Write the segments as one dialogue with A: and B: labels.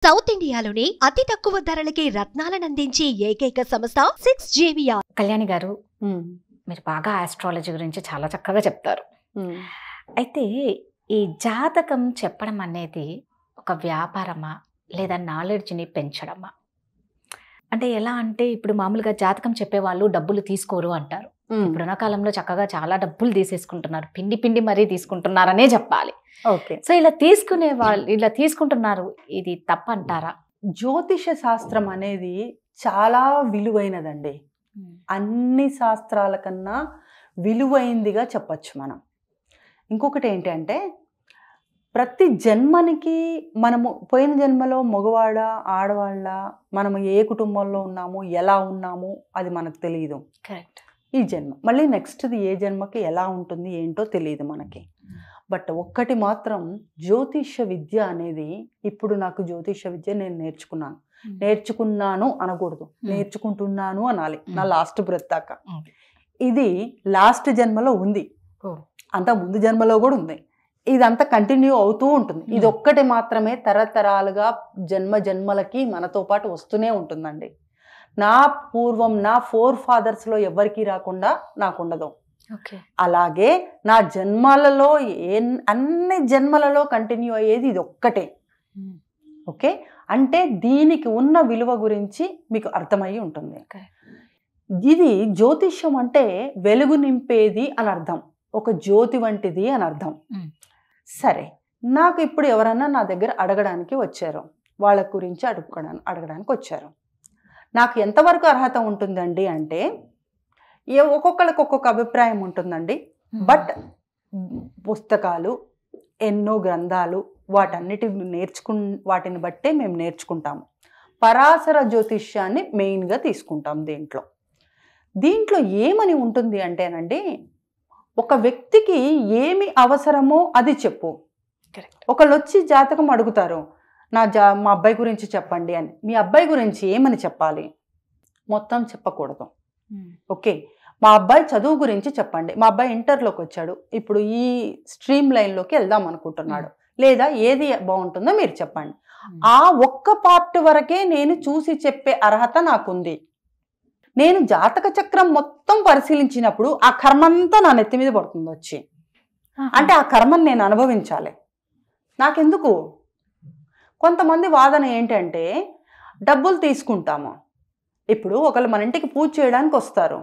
A: South ఇండియాలోనే అతి తక్కువ ధరలకి రత్నాలనందించే ఏకైక సంస్థ 6JVR.
B: కళ్యాణి గారు, మీరు బాగా ఆస్ట్రాలజీ గురించి చాలా చక్కగా చెప్తారు. అయితే ఈ జాతకం చెప్పడం అనేది ఒక వ్యాపారమా లేదా నాలెడ్జ్ని పెంచడమా? అంటే ఎలా అంటే ఇప్పుడు మామూలుగా జాతకం చెప్పేవాళ్ళు డబ్బులు తీసుకోరు అంటారు. ఇప్పుడున్న కాలంలో చక్కగా చాలా డబ్బులు తీసేసుకుంటున్నారు, పిండి పిండి మరీ తీసుకుంటున్నారనే చెప్పాలి.
C: ఓకే,
B: సో ఇలా తీసుకునే వాళ్ళు ఇలా తీసుకుంటున్నారు, ఇది తప్పంటారా?
C: జ్యోతిష శాస్త్రం అనేది చాలా విలువైనదండి. అన్ని శాస్త్రాల కన్నా విలువైందిగా చెప్పచ్చు మనం. ఇంకొకటి ఏంటంటే, ప్రతి జన్మనికి మనము పోయిన జన్మలో మగవాళ్ళ ఆడవాళ్ళ, మనము ఏ కుటుంబంలో ఉన్నాము, ఎలా ఉన్నాము అది మనకు తెలియదు.
B: కరెక్ట్.
C: ఈ జన్మ మళ్ళీ నెక్స్ట్ది ఏ జన్మకి ఎలా ఉంటుంది ఏంటో తెలియదు మనకి. బట్ ఒక్కటి మాత్రం, జ్యోతిష విద్య అనేది, ఇప్పుడు నాకు జ్యోతిష విద్య నేను నేర్చుకున్నాను అనకూడదు, నేర్చుకుంటున్నాను అనాలి నా లాస్ట్ బ్రెత్ దాకా. ఇది లాస్ట్ జన్మలో ఉంది, అంత ముందు జన్మలో కూడా ఉంది, ఇదంతా కంటిన్యూ అవుతూ ఉంటుంది. ఇది ఒక్కటి మాత్రమే తరతరాలుగా జన్మలకి మనతో పాటు వస్తూనే ఉంటుందండి. నా పూర్వం నా 4 ఫాదర్స్లో ఎవరికి రాకుండా నాకు ఉండదు. అలాగే నా జన్మలలో అన్ని జన్మలలో కంటిన్యూ అయ్యేది ఇది ఒక్కటే. ఓకే, అంటే దీనికి ఉన్న విలువ గురించి మీకు అర్థమయ్యి ఉంటుంది. ఇది జ్యోతిష్యం అంటే వెలుగు నింపేది అని అర్థం, ఒక జ్యోతి వంటిది అని అర్థం. సరే, నాకు ఇప్పుడు ఎవరన్నా నా దగ్గర అడగడానికి వచ్చారు, వాళ్ళ గురించి అడగడానికి వచ్చారు. నాకు ఎంతవరకు అర్హత ఉంటుందండి అంటే, ఒక్కొక్కరికి ఒక్కొక్క అభిప్రాయం ఉంటుందండి. బట్ పుస్తకాలు, ఎన్నో గ్రంథాలు, వాటిని బట్టే మేము నేర్చుకుంటాము. పరాశర జ్యోతిష్యాన్ని మెయిన్గా తీసుకుంటాం. దీంట్లో ఏమని ఉంటుంది అంటేనండి, ఒక వ్యక్తికి ఏమి అవసరమో అది చెప్పు. ఒకళ్ళు వచ్చి జాతకం అడుగుతారు, మా అబ్బాయి గురించి చెప్పండి అని. మీ అబ్బాయి గురించి ఏమని చెప్పాలి? మొత్తం చెప్పకూడదు. ఓకే, మా అబ్బాయి చదువు గురించి చెప్పండి. మా అబ్బాయి ఇంటర్లోకి వచ్చాడు, ఇప్పుడు ఈ స్ట్రీమ్ లైన్లోకి వెళ్దాం అనుకుంటున్నాడు, లేదా ఏది బాగుంటుందో మీరు చెప్పండి. ఆ ఒక్క పార్ట్ వరకే నేను చూసి చెప్పే అర్హత నాకుంది. నేను జాతక చక్రం మొత్తం పరిశీలించినప్పుడు ఆ కర్మంతా నా నెత్తి మీద పడుతుంది వచ్చి. అంటే ఆ కర్మను నేను అనుభవించాలి. నాకెందుకు? కొంతమంది వాదన ఏంటంటే, డబ్బులు తీసుకుంటాము. ఇప్పుడు ఒకళ్ళు మన ఇంటికి పూజ చేయడానికి వస్తారు,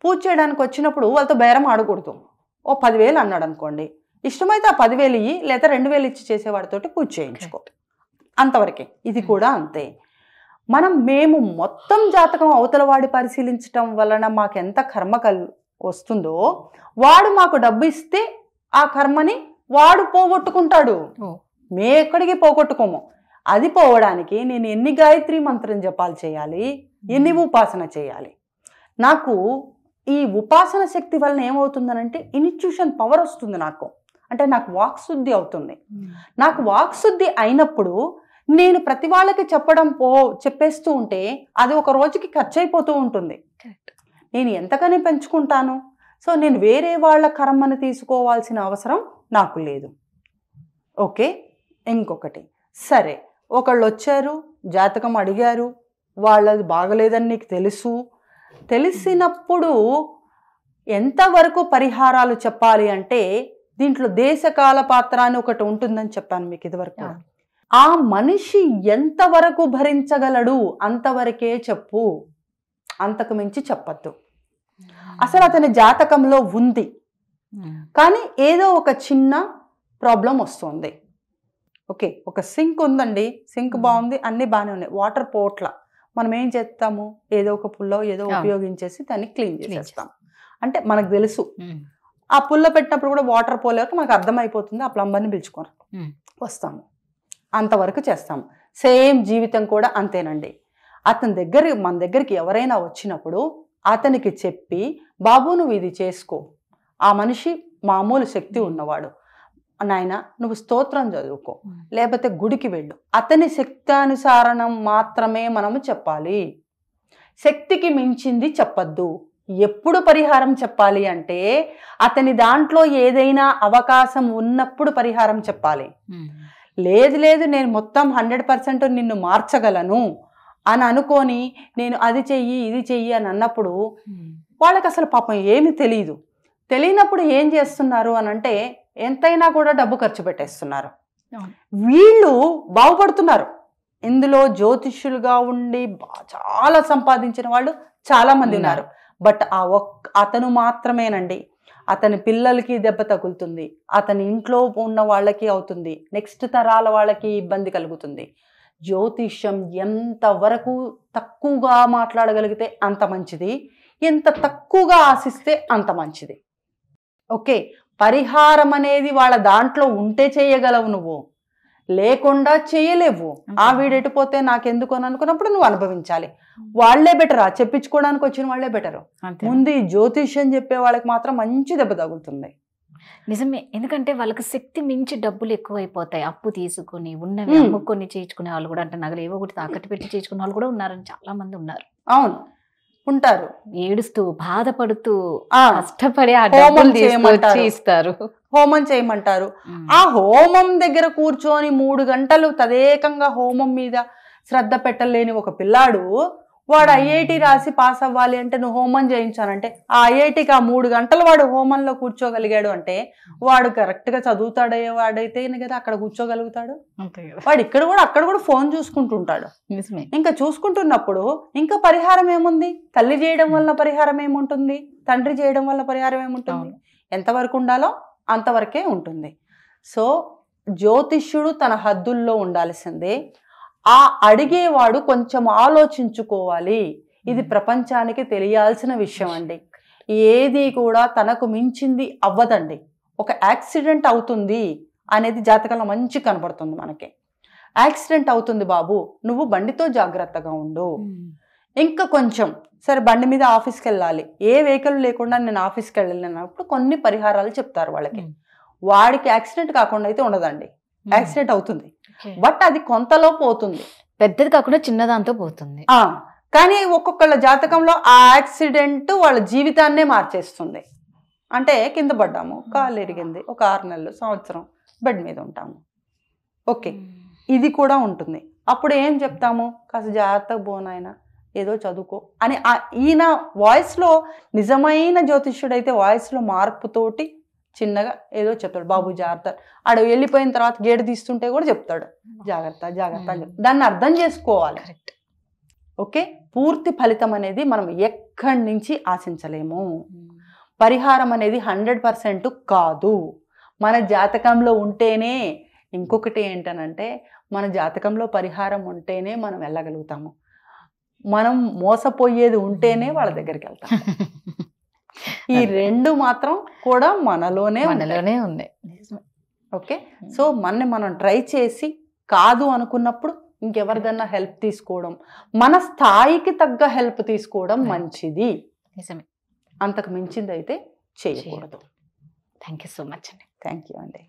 C: పూజ చేయడానికి వచ్చినప్పుడు వాళ్ళతో బేరం ఆడకూడదు. 10,000 అన్నాడు అనుకోండి, ఇష్టమైతే ఆ 10,000 ఇయ్యి, లేదా 2,000 ఇచ్చి చేసేవాడితోటి పూజ చేయించుకో, అంతవరకే. ఇది కూడా అంతే. మేము మొత్తం జాతకం అవతల వాడి పరిశీలించటం వలన మాకు ఎంత కర్మ వస్తుందో, వాడు మాకు డబ్బు ఇస్తే ఆ కర్మని వాడు పోగొట్టుకుంటాడు, మేము ఎక్కడికి పోగొట్టుకోము. అది పోవడానికి నేను ఎన్ని గాయత్రి మంత్రం జపాలు చేయాలి, ఎన్ని ఉపాసన చేయాలి? నాకు ఈ ఉపాసన శక్తి వలన ఏమవుతుందనంటే, ఇన్స్టిట్యూషన్ పవర్ వస్తుంది నాకు. అంటే నాకు వాక్శుద్ధి అవుతుంది. నాకు వాక్శుద్ధి అయినప్పుడు నేను ప్రతి వాళ్ళకి చెప్పేస్తూ ఉంటే అది ఒక రోజుకి ఖర్చు అయిపోతూ ఉంటుంది. నేను ఎంతకని పెంచుకుంటాను? సో నేను వేరే వాళ్ళ కర్మని తీసుకోవాల్సిన అవసరం నాకు లేదు. ఓకే, ఇంకొకటి, సరే ఒకళ్ళు వచ్చారు, జాతకం అడిగారు, వాళ్ళది బాగలేదని నీకు తెలిసినప్పుడు ఎంతవరకు పరిహారాలు చెప్పాలి అంటే, దీంట్లో దేశకాల పాత్ర అని ఒకటి ఉంటుందని చెప్పాను మీకు ఇదివరకు. ఆ మనిషి ఎంతవరకు భరించగలడు అంతవరకే చెప్పు, అంతకు మించి చెప్పద్దు. అసలు అతని జాతకంలో ఉంది, కానీ ఏదో ఒక చిన్న ప్రాబ్లం వస్తుంది. ఓకే, ఒక సింక్ ఉందండి, సింక్ బాగుంది, అన్నీ బాగానే ఉన్నాయి, వాటర్ పోట్ల మనం ఏం చేస్తాము, ఏదో ఒక పుల్లో ఏదో ఉపయోగించేసి దాన్ని క్లీన్ చేసేస్తాం. అంటే మనకు తెలుసు, ఆ పుల్ల పెట్టినప్పుడు కూడా వాటర్ పోలేక మనకు అర్థమైపోతుంది, ఆ ప్లంబర్ని పిలుచుకొని వస్తాము, అంతవరకు చేస్తాము. సేమ్ జీవితం కూడా అంతేనండి. మన దగ్గరికి ఎవరైనా వచ్చినప్పుడు అతనికి చెప్పి, బాబు నువ్వు ఇది చేసుకో, ఆ మనిషి మామూలు శక్తి ఉన్నవాడు, నాయన నువ్వు స్తోత్రం చదువుకో, లేకపోతే గుడికి వెళ్ళు, అతని శక్తానుసారణం మాత్రమే మనము చెప్పాలి. శక్తికి మించింది చెప్పద్దు. ఎప్పుడు పరిహారం చెప్పాలి అంటే, అతని దాంట్లో ఏదైనా అవకాశం ఉన్నప్పుడు పరిహారం చెప్పాలి. లేదు లేదు నేను మొత్తం 100% నిన్ను మార్చగలను అని అనుకొని నేను అది చెయ్యి ఇది చెయ్యి అని అన్నప్పుడు వాళ్ళకి అసలు పాపం ఏమీ తెలియదు. తెలియనప్పుడు ఏం చేస్తున్నారు అని అంటే ఎంతైనా కూడా డబ్బు ఖర్చు పెట్టేస్తున్నారు. వీళ్ళు బాగుపడుతున్నారు. ఇందులో జ్యోతిష్యులుగా ఉండి చాలా సంపాదించిన వాళ్ళు చాలా మంది ఉన్నారు. బట్ అతను మాత్రమేనండి, అతని పిల్లలకి దెబ్బ తగులుతుంది, అతని ఇంట్లో ఉన్న వాళ్ళకి అవుతుంది, నెక్స్ట్ తరాల వాళ్ళకి ఇబ్బంది కలుగుతుంది. జ్యోతిష్యం ఎంతవరకు తక్కువగా మాట్లాడగలిగితే అంత మంచిది, ఎంత తక్కువగా ఆశిస్తే అంత మంచిది. ఓకే, పరిహారం అనేది వాళ్ళ దాంట్లో ఉంటే చేయగలవు, నువ్వు లేకుండా చేయలేవు. ఆ వీడెటిపోతే నాకెందుకు అని అనుకున్నప్పుడు నువ్వు అనుభవించాలి. వాళ్లే బెటరా, చెప్పించుకోవడానికి వచ్చిన వాళ్లే బెటరు. ముందు ఈ జ్యోతిష్యం చెప్పే వాళ్ళకి మాత్రం మంచి దెబ్బ తగులుతుంది.
B: నిజమే, ఎందుకంటే వాళ్ళకి శక్తి మించి డబ్బులు ఎక్కువైపోతాయి. అప్పు తీసుకుని ఉన్నవి అమ్ముకొని చేయించుకునే వాళ్ళు కూడా, అంటే నగలు ఏవో ఒకటి తాకట్టు పెట్టి చేయించుకునే వాళ్ళు కూడా ఉన్నారని చాలా మంది ఉన్నారు.
C: అవును, ఉంటారు.
B: ఏడుస్తూ బాధపడుతూ కష్టపడి
C: హోమం చేయమంటారు. ఆ హోమం దగ్గర కూర్చొని 3 గంటలు తదేకంగా హోమం మీద శ్రద్ధ పెట్టలేని ఒక పిల్లాడు, వాడు ఐఐటి రాసి పాస్ అవ్వాలి అంటే నువ్వు హోమం చేయించానంటే ఆ ఐఐటికి ఆ 3 గంటలు వాడు హోమంలో కూర్చోగలిగాడు అంటే వాడు కరెక్ట్ గా చదువుతాడే వాడైతే కదా అక్కడ కూర్చోగలుగుతాడు. వాడు అక్కడ కూడా ఫోన్ చూసుకుంటుంటాడు. ఇంకా చూసుకుంటున్నప్పుడు ఇంకా పరిహారం ఏముంది? తల్లి చేయడం వల్ల పరిహారం ఏముంటుంది, తండ్రి చేయడం వల్ల పరిహారం ఏముంటుంది? ఎంతవరకు ఉండాలో అంతవరకే ఉంటుంది. సో జ్యోతిష్యుడు తన హద్దుల్లో ఉండాల్సిందే. ఆ అడిగేవాడు కొంచెం ఆలోచించుకోవాలి. ఇది ప్రపంచానికి తెలియాల్సిన విషయం అండి. ఏది కూడా తనకు మించింది అవ్వదండి. ఒక యాక్సిడెంట్ అవుతుంది అనేది జాతకంలో మంచి కనబడుతుంది మనకి. యాక్సిడెంట్ అవుతుంది బాబు, నువ్వు బండితో జాగ్రత్తగా ఉండు. ఇంకా కొంచెం సరే, బండి మీద ఆఫీస్కి వెళ్ళాలి, ఏ వెహికల్ లేకుండా నేను ఆఫీస్కి వెళ్ళలేనప్పుడు కొన్ని పరిహారాలు చెప్తారు వాళ్ళకి. వాడికి యాక్సిడెంట్ కాకుండా అయితే ఉండదండి, యాక్సిడెంట్ అవుతుంది, బట్ అది కొంతలో పోతుంది,
B: పెద్దది కాకుండా చిన్నదాంతో పోతుంది.
C: కానీ ఒక్కొక్కళ్ళ జాతకంలో ఆ యాక్సిడెంట్ వాళ్ళ జీవితాన్నే మార్చేస్తుంది. అంటే కింద పడ్డాము, కాలు ఎరిగింది, ఒక 6 నెలలు సంవత్సరం బెడ్ మీద ఉంటాము. ఓకే, ఇది కూడా ఉంటుంది. అప్పుడు ఏం చెప్తాము? కాస్త జాగ్రత్తగా పోనాయన, ఏదో చదువుకో అని. ఈయన వాయిస్లో, నిజమైన జ్యోతిష్యుడైతే వాయిస్లో మార్పుతోటి చిన్నగా ఏదో చెప్తాడు, బాబు జాగ్రత్త. ఆడ వెళ్ళిపోయిన తర్వాత గేటు తీస్తుంటే కూడా చెప్తాడు జాగ్రత్త జాగ్రత్త అని. దాన్ని అర్థం చేసుకోవాలి. ఓకే, పూర్తి ఫలితం అనేది మనం ఎక్కడి నుంచి ఆశించలేము. పరిహారం అనేది 100% కాదు, మన జాతకంలో ఉంటేనే. ఇంకొకటి ఏంటనంటే, మన జాతకంలో పరిహారం ఉంటేనే మనం వెళ్ళగలుగుతాము. మనం మోసపోయేది ఉంటేనే వాళ్ళ దగ్గరికి వెళ్తాం. ఈ 2 మాత్రం కూడా మనలోనే
B: ఉంది.
C: ఓకే, సో మనం ట్రై చేసి కాదు అనుకున్నప్పుడు ఇంకెవరిదన్నా హెల్ప్ తీసుకోవడం, మన స్థాయికి తగ్గ హెల్ప్ తీసుకోవడం మంచిది.
B: నిజమే,
C: అంతకు మించింది అయితే చేయకూడదు.
B: థ్యాంక్ యూ సో మచ్ అండి.
C: థ్యాంక్ యూ అండి.